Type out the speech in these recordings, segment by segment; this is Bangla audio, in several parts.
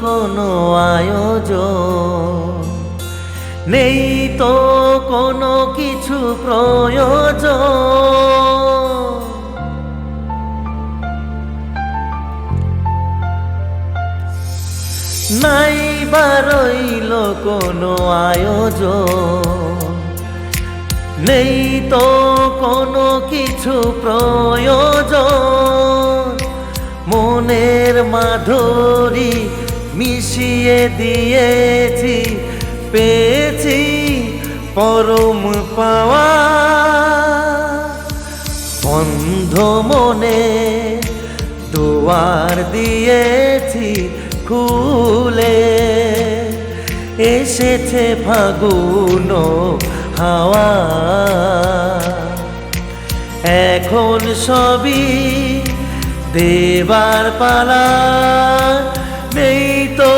কোনো আয়োজন, নেই তো কোনো কিছু প্রয়োজন। নাই বা রইল কোনো আয়োজন, নেই তো কোনো কিছু প্রয়োজন। মনের মাধুরী মিশিয়ে দিয়েছি, পেয়েছি পরম পাওয়া। বন্ধ মনে দুয়ার দিয়েছি খুলে, এসেছে ফাগুন হাওয়া। এখন সবই দেবার পালা, নেই তো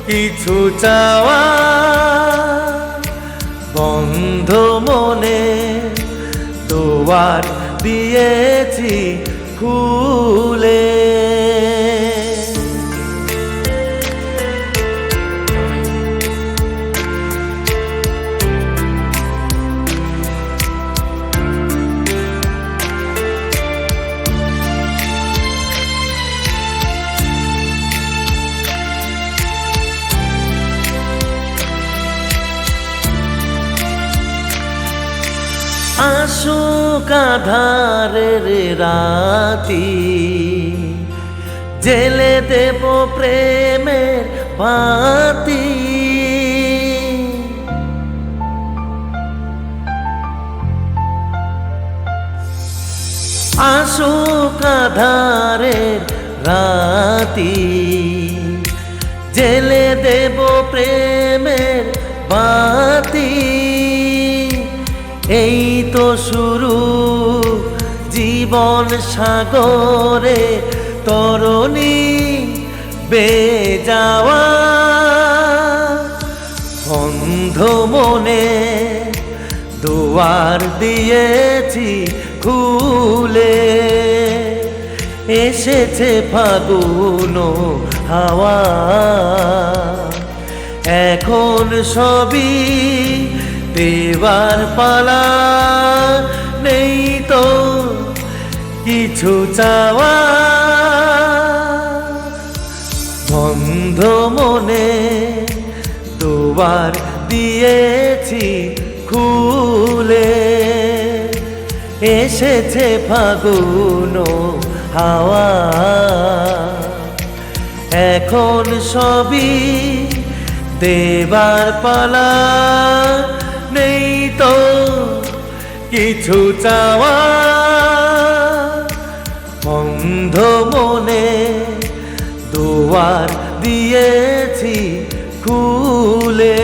কিছু চাওয়া। বন্ধ মনে দুয়ার দিয়েছি খুলে। আসুক আঁধারের রাতি, জেলে দেব প্রেমের বাতি। আসুক আঁধারের রাতি, জেলে দেব প্রেমের বাতি। এই তো শুরু জীবন সাগরে তরণী বেজাওয়া। বন্ধ মনে দুয়ার দিয়েছি খুলে, এসেছে ফাগুন হাওয়া। এখন সবই দেবার পালা, নেই তো কিছু চাওয়া। বন্ধ মনে দুবার দিয়েছি খুলে, এসেছে ফাগুন হাওয়া। এখন সবই দেবার পালা, নেই তো কিছু চাওয়া। বন্ধ মনে দুয়ার দিয়েছি খুলে।